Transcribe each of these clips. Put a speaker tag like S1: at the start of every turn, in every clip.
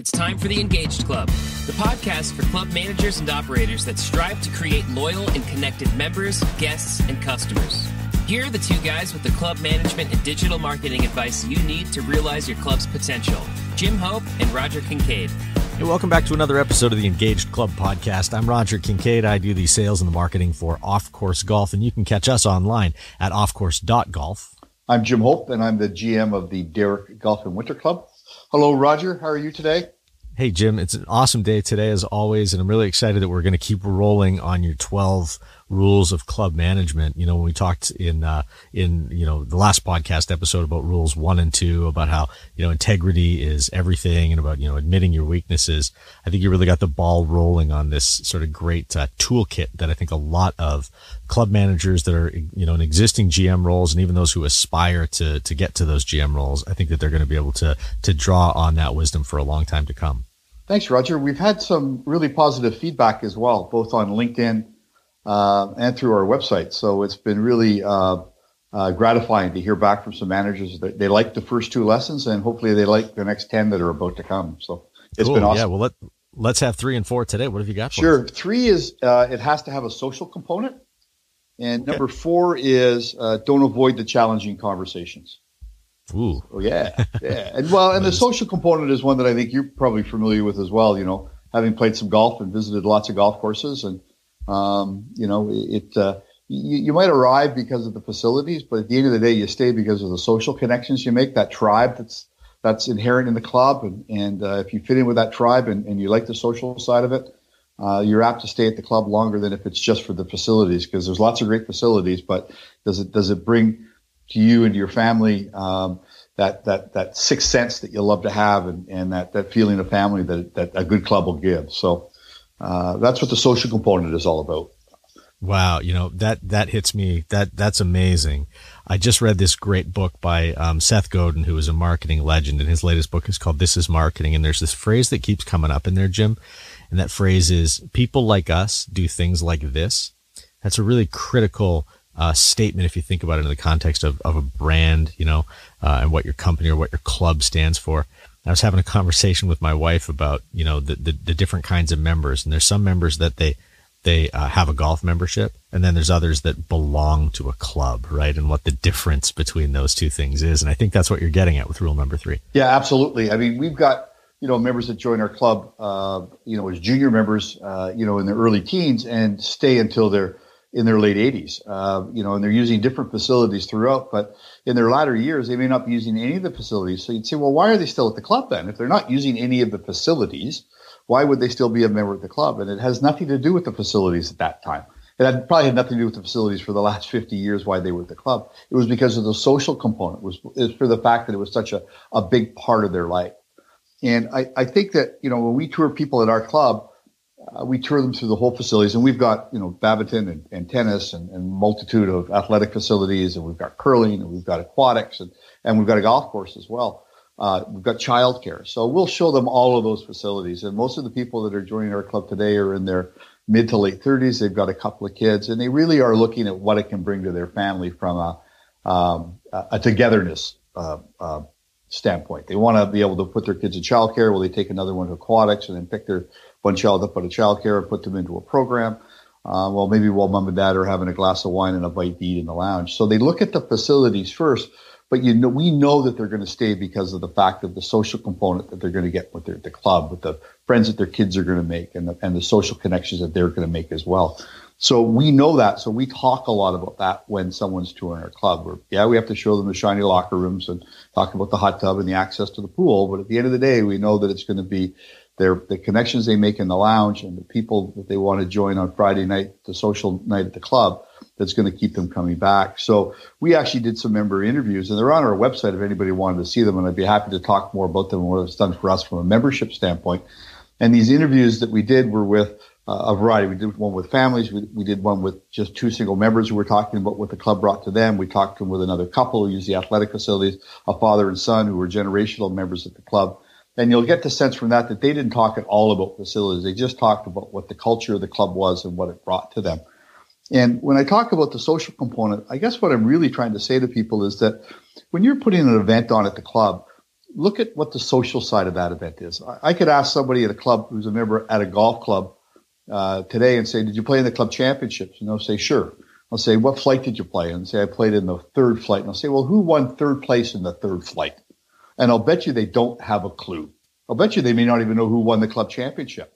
S1: It's time for the Engaged Club, the podcast for club managers and operators that strive to create loyal and connected members, guests, and customers. Here are the two guys with the club management and digital marketing advice you need to realize your club's potential. Jim Hope and Roger Kincaid.
S2: Hey, welcome back to another episode of the Engaged Club podcast. I'm Roger Kincaid. I do the sales and the marketing for Off Course Golf, and you can catch us online at offcourse.golf.
S3: I'm Jim Hope, and I'm the GM of the Derrick Golf and Winter Club. Hello, Roger. How are you today?
S2: Hey, Jim. It's an awesome day today, as always, and I'm really excited that we're going to keep rolling on your 12 rules of club management. You know, when we talked in the last podcast episode about rules 1 and 2, about how, integrity is everything and about, admitting your weaknesses, I think you really got the ball rolling on this sort of great toolkit that I think a lot of club managers that are, in existing GM roles and even those who aspire to get to those GM roles, I think that they're going to be able to draw on that wisdom for a long time to come.
S3: Thanks, Roger. We've had some really positive feedback as well, both on LinkedIn and through our website. So it's been really gratifying to hear back from some managers that they like the first 2 lessons, and hopefully they like the next 10 that are about to come. So it's been awesome.
S2: Yeah, well, let's have 3 and 4 today. What have you got for us?
S3: Sure. 3 is it has to have a social component. And number 4 is don't avoid the challenging conversations.
S2: Ooh.
S3: Oh, yeah. And the social component is one that I think you're probably familiar with as well, having played some golf and visited lots of golf courses. And, you might arrive because of the facilities, but at the end of the day, you stay because of the social connections you make, that tribe that's inherent in the club. And if you fit in with that tribe and you like the social side of it, you're apt to stay at the club longer than if it's just for the facilities, because there's lots of great facilities, but does it bring to you and to your family that sixth sense that you love to have and that feeling of family that a good club will give. So that's what the social component is all about.
S2: Wow, that hits me. That's amazing. I just read this great book by Seth Godin, who is a marketing legend, and his latest book is called This Is Marketing. And there's this phrase that keeps coming up in there, Jim, and that phrase is, people like us do things like this. That's a really critical statement if you think about it in the context of a brand, and what your company or what your club stands for. I was having a conversation with my wife about, the different kinds of members, and there's some members that they have a golf membership, and then there's others that belong to a club, right? And what the difference between those two things is. And I think that's what you're getting at with rule number 3.
S3: Yeah, absolutely. I mean, we've got, members that join our club, as junior members, in their early teens and stay until they're in their late 80s, and they're using different facilities throughout, but in their latter years, they may not be using any of the facilities. So you'd say, well, why are they still at the club then? If they're not using any of the facilities, why would they still be a member of the club? And it has nothing to do with the facilities at that time. It probably had nothing to do with the facilities for the last 50 years, why they were at the club. It was because of the social component. It was for the fact that it was such a big part of their life. And I think that, when we tour people at our club, we tour them through the whole facilities, and we've got, badminton and tennis and multitude of athletic facilities, and we've got curling, and we've got aquatics, and we've got a golf course as well. We've got childcare. So we'll show them all of those facilities. And most of the people that are joining our club today are in their mid to late 30s. They've got a couple of kids, and they really are looking at what it can bring to their family from a togetherness standpoint. They want to be able to put their kids in childcare. Well, they take another one to aquatics and then pick their one child up out of childcare and put them into a program. Maybe while mom and dad are having a glass of wine and a bite to eat in the lounge. So they look at the facilities first, but we know that they're going to stay because of the fact of the social component that they're going to get with the club, with the friends that their kids are going to make, and the social connections that they're going to make as well. So we know that. So we talk a lot about that when someone's touring our club. We have to show them the shiny locker rooms and talk about the hot tub and the access to the pool. But at the end of the day, we know that it's going to be the connections they make in the lounge and the people that they want to join on Friday night, the social night at the club, that's going to keep them coming back. So we actually did some member interviews, and they're on our website if anybody wanted to see them, and I'd be happy to talk more about them and what it's done for us from a membership standpoint. And these interviews that we did were with a variety. We did one with families. We did one with just 2 single members who were talking about what the club brought to them. We talked to them with another couple who used the athletic facilities, a father and son who were generational members of the club. And you'll get the sense from that they didn't talk at all about facilities. They just talked about what the culture of the club was and what it brought to them. And when I talk about the social component, I guess what I'm really trying to say to people is that when you're putting an event on at the club, look at what the social side of that event is. I could ask somebody at a club who's a member at a golf club today and say, did you play in the club championships? And they'll say, sure. I'll say, what flight did you play? And say, I played in the third flight. And I'll say, well, who won third place in the third flight? And I'll bet you they don't have a clue. I'll bet you they may not even know who won the club championship.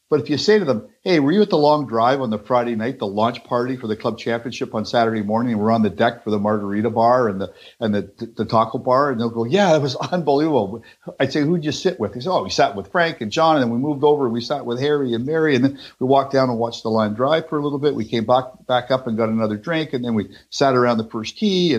S3: But if you say to them, hey, were you at the long drive on the Friday night, the launch party for the club championship on Saturday morning, and we're on the deck for the margarita bar and the taco bar? And they'll go, yeah, it was unbelievable. I'd say, who'd you sit with? They say, oh, we sat with Frank and John, and then we moved over and we sat with Harry and Mary, and then we walked down and watched the line drive for a little bit. We came back up and got another drink, and then we sat around the first tee,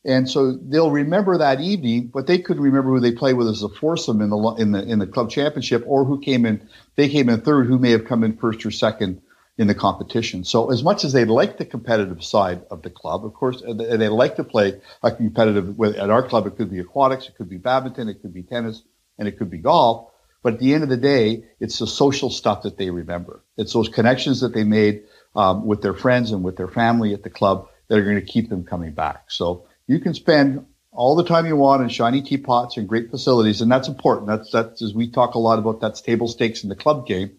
S3: and so they'll remember that evening, but they couldn't remember who they played with as a foursome in the club championship, or who came in. They came in third, who may have come in first or second in the competition. So as much as they like the competitive side of the club, of course, they like to play a competitive. At our club, it could be aquatics, it could be badminton, it could be tennis, and it could be golf. But at the end of the day, it's the social stuff that they remember. It's those connections that they made with their friends and with their family at the club that are going to keep them coming back. So you can spend all the time you want in shiny teapots and great facilities, and that's important. That's as we talk a lot about, that's table stakes in the club game.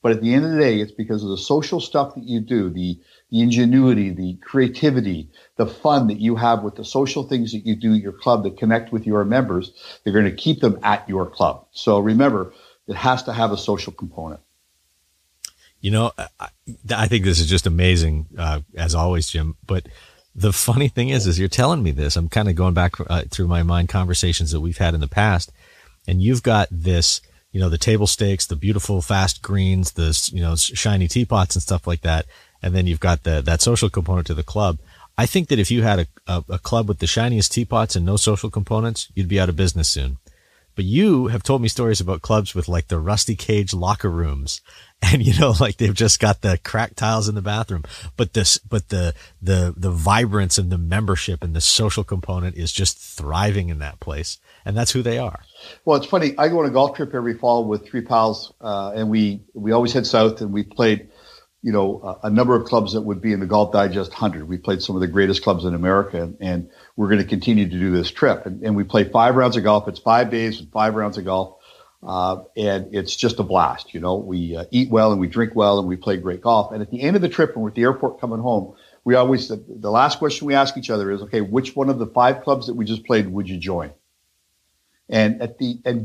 S3: But at the end of the day, it's because of the social stuff that you do, the ingenuity, the creativity, the fun that you have with the social things that you do at your club that connect with your members. They're going to keep them at your club. So remember, it has to have a social component.
S2: You know, I think this is just amazing, as always, Jim. But the funny thing is you're telling me this. I'm kind of going back through my mind conversations that we've had in the past, and you've got this, you know, the table stakes, the beautiful fast greens, the, you know, shiny teapots and stuff like that, and then you've got that social component to the club. I think that if you had a club with the shiniest teapots and no social components, you'd be out of business soon. But you have told me stories about clubs with like the rusty cage locker rooms, and you know, like they've just got the cracked tiles in the bathroom, but the vibrance and the membership and the social component is just thriving in that place, and that's who they are.
S3: Well, it's funny. I go on a golf trip every fall with three pals, and we always head south, and we played, you know, a number of clubs that would be in the Golf Digest 100. We played some of the greatest clubs in America, and we're going to continue to do this trip. And we play 5 rounds of golf. It's 5 days with 5 rounds of golf. And it's just a blast. You know, we eat well and we drink well and we play great golf. And at the end of the trip, when we're at the airport coming home, we always, the last question we ask each other is, okay, which one of the 5 clubs that we just played would you join? And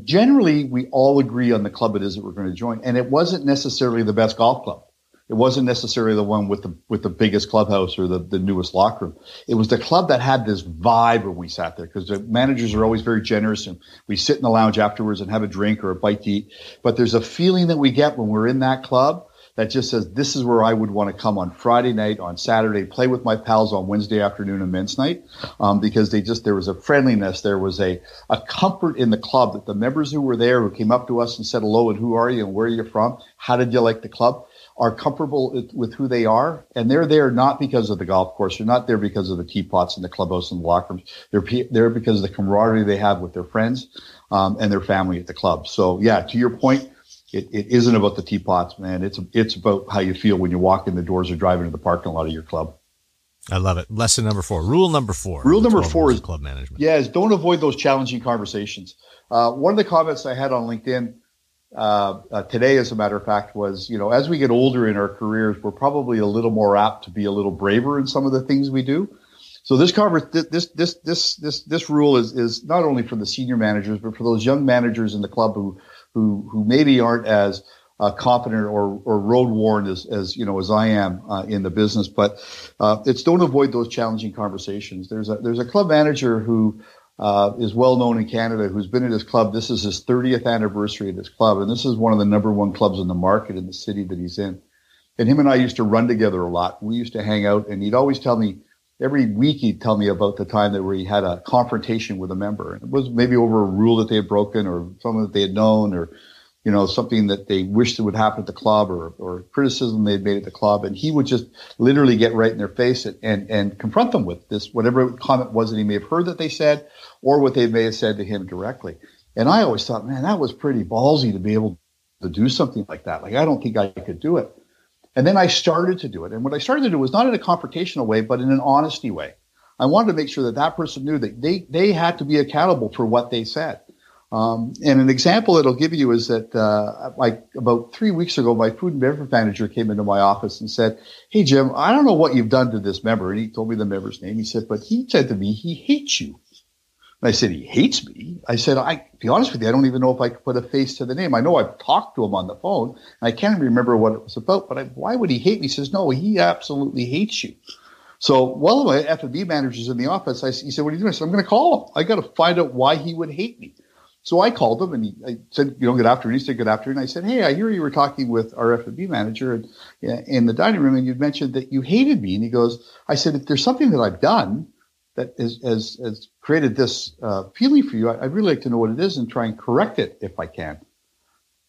S3: generally we all agree on the club it is that we're going to join. And it wasn't necessarily the best golf club. It wasn't necessarily the one with the biggest clubhouse or the newest locker room. It was the club that had this vibe when we sat there, because the managers are always very generous, and we sit in the lounge afterwards and have a drink or a bite to eat. But there's a feeling that we get when we're in that club that just says, this is where I would want to come on Friday night, on Saturday, play with my pals on Wednesday afternoon and men's night, because there was a friendliness, there was a comfort in the club that the members who were there, who came up to us and said hello and who are you and where are you from, how did you like the club, are comfortable with who they are. And they're there not because of the golf course. They're not there because of the teapots and the clubhouse and the locker rooms. They're there because of the camaraderie they have with their friends and their family at the club. So, yeah, to your point, it isn't about the teapots, man. It's about how you feel when you walk in the doors or drive into the parking lot of your club.
S2: I love it. Lesson number 4. Rule number 4.
S3: Rule number 4 is
S2: club management.
S3: Yeah, is don't avoid those challenging conversations. One of the comments I had on LinkedIn today, as a matter of fact, was, you know, as we get older in our careers, we're probably a little more apt to be a little braver in some of the things we do. So this rule is not only for the senior managers, but for those young managers in the club who maybe aren't as confident or road worn as you know, as I am in the business. But it's don't avoid those challenging conversations. There's a club manager who is well known in Canada, who's been at his club. This is his 30th anniversary at his club, and this is one of the number 1 clubs in the market in the city that he's in. And him and I used to run together a lot. We used to hang out, and he'd always tell me, every week he'd tell me about the time that where he had a confrontation with a member. And it was maybe over a rule that they had broken, or something that they had known, or, you know, something that they wished would happen at the club, or criticism they'd made at the club. And he would just literally get right in their face and confront them with this, whatever comment was that he may have heard that they said, or what they may have said to him directly. And I always thought, man, that was pretty ballsy to be able to do something like that. Like, I don't think I could do it. And then I started to do it. And what I started to do was not in a confrontational way, but in an honesty way. I wanted to make sure that person knew that they had to be accountable for what they said. And an example it'll give you is that like about 3 weeks ago, my food and beverage manager came into my office and said, "Hey, Jim, I don't know what you've done to this member." And he told me the member's name. He said, "But he said to me, he hates you." And I said, "He hates me?" I said, "To be honest with you, I don't even know if I could put a face to the name. I know I've talked to him on the phone, and I can't remember what it was about, but why would he hate me?" He says, "No, he absolutely hates you." So while my F&B manager's in the office, he said, "What are you doing?" I said, "I'm going to call him. I got to find out why he would hate me." So I called him and I said, "Good afternoon." He said, "Good afternoon." I said, "Hey, I hear you were talking with our F&B manager in the dining room, and you mentioned that you hated me." And he goes, I said, "If there's something that I've done that has created this feeling for you, I'd really like to know what it is and try and correct it if I can."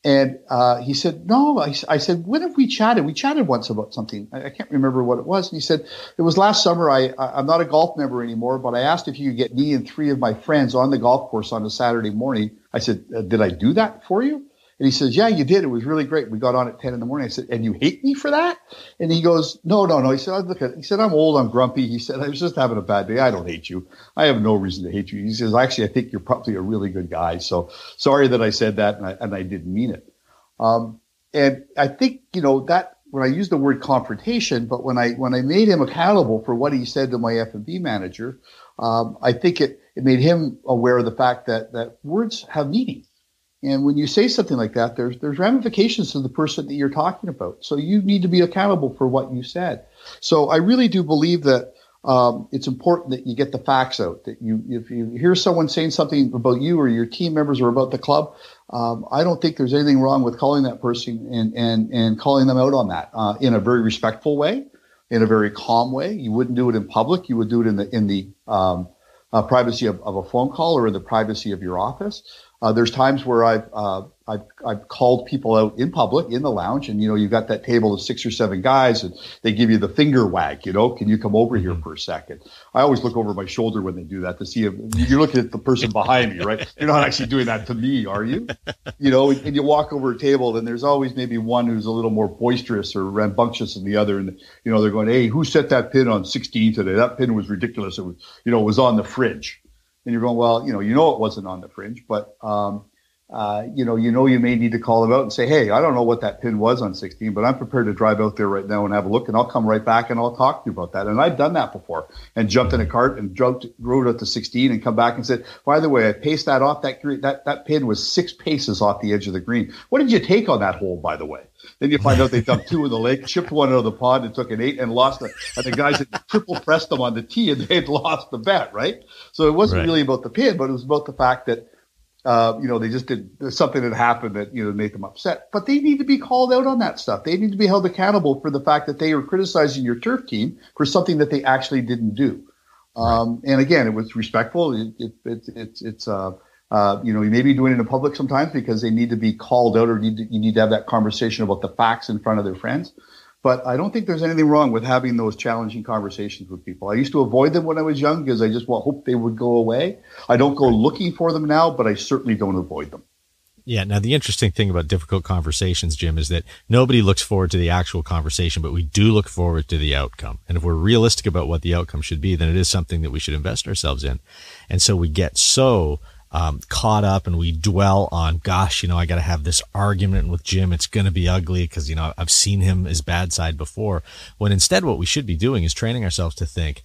S3: And he said, "No." I said, "When have we chatted?" We chatted once about something. I can't remember what it was. And he said, "It was last summer. I'm not a golf member anymore, but I asked if you could get me and 3 of my friends on the golf course on a Saturday morning." I said, "Did I do that for you?" And he says, "Yeah, you did. It was really great. We got on at 10 in the morning." I said, "And you hate me for that?" And he goes, No. He said, he said, "I'm old. I'm grumpy." He said, "I was just having a bad day. I don't hate you. I have no reason to hate you." He says, "Actually, I think you're probably a really good guy. So sorry that I said that. And I didn't mean it." And I think, that when I use the word confrontation, but when I made him accountable for what he said to my F&B manager, I think it made him aware of the fact that words have meaning. And when you say something like that, there's ramifications to the person that you're talking about. So you need to be accountable for what you said. So I really do believe that it's important that you get the facts out. That if you hear someone saying something about you or your team members or about the club, I don't think there's anything wrong with calling that person and calling them out on that in a very respectful way, in a very calm way. You wouldn't do it in public. You would do it in the privacy of a phone call or in the privacy of your office. There's times where I've called people out in public in the lounge, and you've got that table of 6 or 7 guys, and they give you the finger wag. Can you come over here for a second? I always look over my shoulder when they do that to see if you're looking at the person behind me, right? You're not actually doing that to me, are you? And you walk over a table, and there's always maybe one who's a little more boisterous or rambunctious than the other, and they're going, "Hey, who set that pin on 16 today? That pin was ridiculous. It was, it was on the fridge." And you're going, "Well, it wasn't on the fringe, but, you may need to call them out and say, 'Hey, I don't know what that pin was on 16, but I'm prepared to drive out there right now and have a look, and I'll come right back and I'll talk to you about that.'" And I've done that before and jumped in a cart and rode out to 16 and come back and said, "By the way, I paced that off. That pin was 6 paces off the edge of the green. What did you take on that hole, by the way?" Then you find out they dumped 2 in the lake, chipped 1 out of the pond, and took an 8 and lost it. And the guys had triple pressed them on the tee, and they had lost the bet, right? So it wasn't really about the pin, but it was about the fact that, they just did something that happened that, made them upset. But they need to be called out on that stuff. They need to be held accountable for the fact that they were criticizing your turf team for something that they actually didn't do. And again, it was respectful. You may be doing it in public sometimes because they need to be called out, or you need to have that conversation about the facts in front of their friends. But I don't think there's anything wrong with having those challenging conversations with people. I used to avoid them when I was young because I just hoped they would go away. I don't go looking for them now, but I certainly don't avoid them.
S2: Yeah. Now, the interesting thing about difficult conversations, Jim, is that nobody looks forward to the actual conversation, but we do look forward to the outcome. And if we're realistic about what the outcome should be, then it is something that we should invest ourselves in. And so we get so caught up and we dwell on, gosh, I got to have this argument with Jim. It's going to be ugly because, I've seen his bad side before. When instead what we should be doing is training ourselves to think,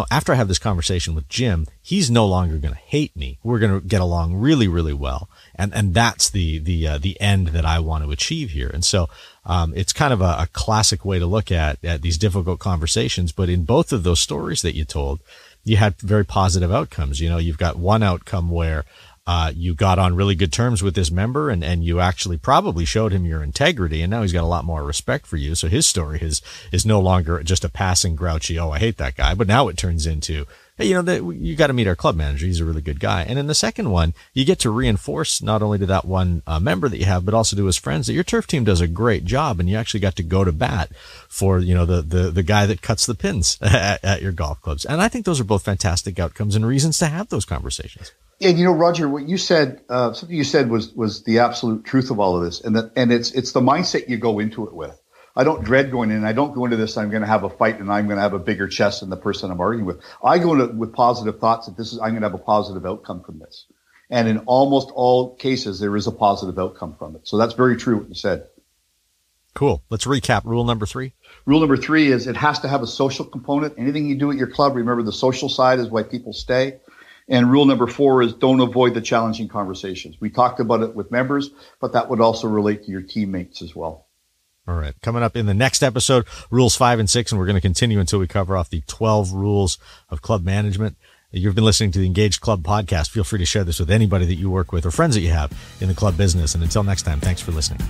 S2: after I have this conversation with Jim, he's no longer going to hate me. We're going to get along really, really well. And that's the end that I want to achieve here. And so, it's kind of a classic way to look at these difficult conversations. But in both of those stories that you told, you had very positive outcomes. You've got one outcome where you got on really good terms with this member and you actually probably showed him your integrity, and now he's got a lot more respect for you. So his story is no longer just a passing grouchy, "Oh, I hate that guy," but now it turns into, "Hey, you got to meet our club manager. He's a really good guy." And in the second one, you get to reinforce not only to that one member that you have, but also to his friends that your turf team does a great job, and you actually got to go to bat for the guy that cuts the pins at your golf clubs. And I think those are both fantastic outcomes and reasons to have those conversations.
S3: And Roger, what you said, something you said was the absolute truth of all of this, and it's the mindset you go into it with. I don't dread going in. I don't go into this, I'm going to have a fight and I'm going to have a bigger chest than the person I'm arguing with. I go into it with positive thoughts that I'm going to have a positive outcome from this. And in almost all cases, there is a positive outcome from it. So that's very true what you said.
S2: Cool. Let's recap rule number 3.
S3: Rule number 3 is it has to have a social component. Anything you do at your club, remember the social side is why people stay. And rule number 4 is don't avoid the challenging conversations. We talked about it with members, but that would also relate to your teammates as well.
S2: All right. Coming up in the next episode, rules 5 and 6, and we're going to continue until we cover off the 12 rules of club management. You've been listening to the Engaged Club podcast. Feel free to share this with anybody that you work with or friends that you have in the club business. And until next time, thanks for listening.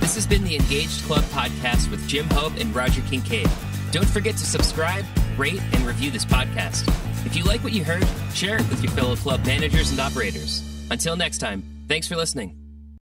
S1: This has been the Engaged Club podcast with Jim Hope and Roger Kincaid. Don't forget to subscribe, rate, and review this podcast. If you like what you heard, share it with your fellow club managers and operators. Until next time, thanks for listening.